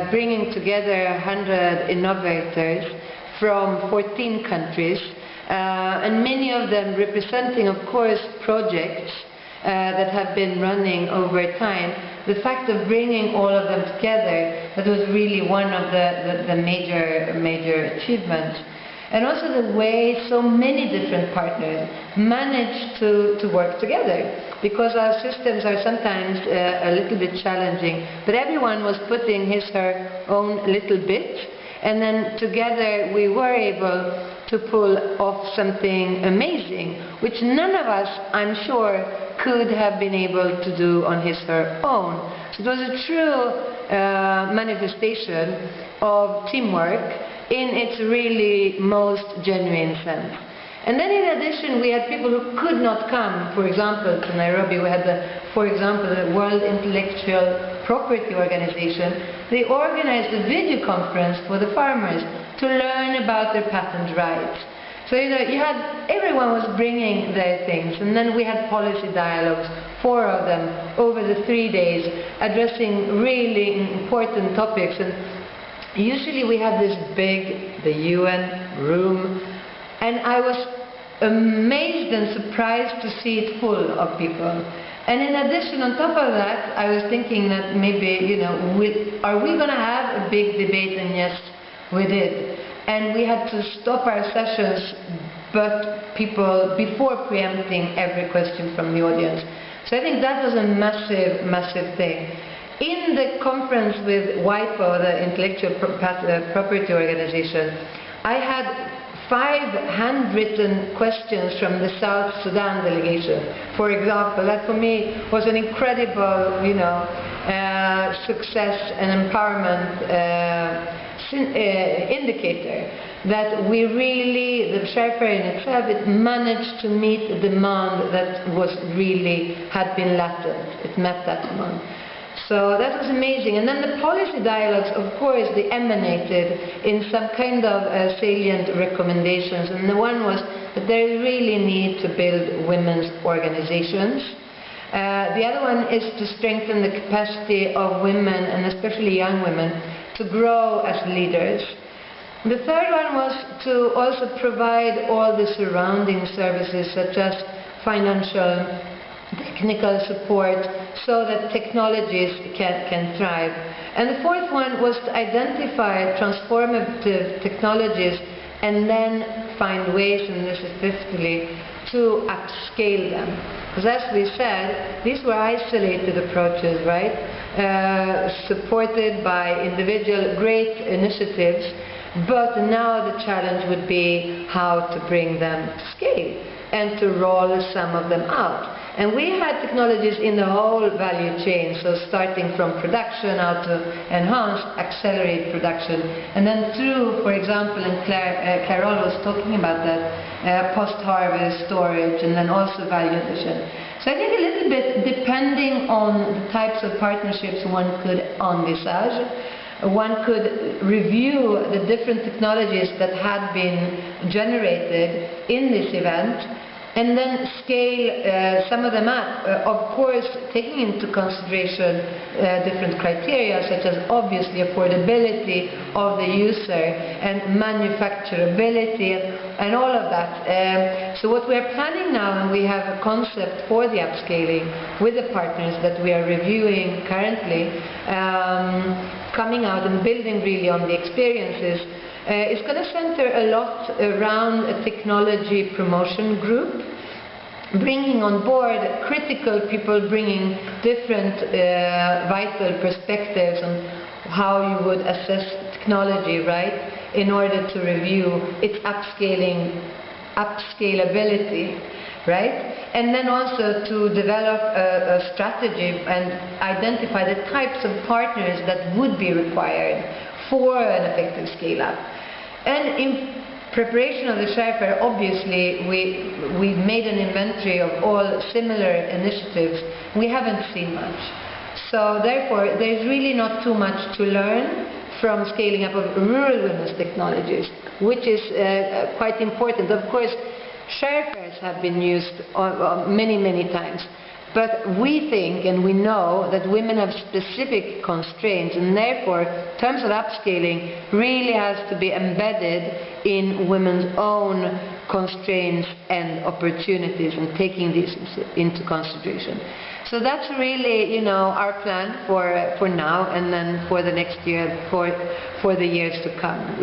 bringing together 100 innovators from 14 countries, and many of them representing, of course, projects that have been running over time. The fact of bringing all of them together, that was really one of the major achievements. And also the way so many different partners manage to work together, because our systems are sometimes a little bit challenging, but everyone was putting his or her own little bit, and then together we were able to pull off something amazing, which none of us, I'm sure, could have been able to do on his or her own. So it was a true manifestation of teamwork in its really most genuine sense. And then in addition, we had people who could not come, for example, to Nairobi. We had, for example, the World Intellectual Property Organization. They organized a video conference for the farmers to learn about their patent rights. So, you know, everyone was bringing their things, and then we had policy dialogues, 4 of them, over the 3 days, addressing really important topics. And usually we have this big, the UN room, and I was amazed and surprised to see it full of people. And in addition, on top of that, I was thinking that maybe, you know, are we going to have a big debate? And yes, we did. And we had to stop our sessions, but before preempting every question from the audience. So I think that was a massive, massive thing. In the conference with WIPO, the Intellectual Property Organization, I had 5 handwritten questions from the South Sudan delegation, for example. That for me was an incredible, you know, success and empowerment indicator, that we really, the Sharefair in itself, it managed to meet a demand that had been latent. It met that demand. So that was amazing. And then the policy dialogues, of course, they emanated in some kind of salient recommendations. And the one was that there is really need to build women's organizations. The other one is to strengthen the capacity of women, and especially young women, to grow as leaders. The third one was to also provide all the surrounding services, such as financial, technical support, so that technologies can thrive. And the fourth one was to identify transformative technologies and then find ways, and this is fifthly, to upscale them. Because as we said, these were isolated approaches, right? Supported by individual great initiatives, but now the challenge would be how to bring them to scale and to roll some of them out. And we had technologies in the whole value chain, so starting from production, how to enhance, accelerate production, and then through, for example, and Carol was talking about that, post-harvest storage, and then also value addition. So I think a little bit, depending on the types of partnerships one could envisage, one could review the different technologies that had been generated in this event, and then scale some of them up, of course taking into consideration different criteria, such as obviously affordability of the user and manufacturability and all of that. So what we are planning now, and we have a concept for the upscaling with the partners that we are reviewing currently, coming out and building really on the experiences, it's going to center a lot around a technology promotion group, bringing on board critical people, bringing different vital perspectives on how you would assess technology, right, in order to review its upscalability, right? And then also to develop a strategy and identify the types of partners that would be required for an effective scale-up. And in preparation of the Sharefair, obviously, we made an inventory of all similar initiatives. We haven't seen much. So therefore, there's really not too much to learn from scaling up of rural women's technologies, which is quite important. Of course, Sharefairs have been used many, many times. But we think and we know that women have specific constraints, and therefore terms of upscaling really has to be embedded in women's own constraints and opportunities and taking these into consideration. So that's really, you know, our plan for now and then for the next year, for the years to come.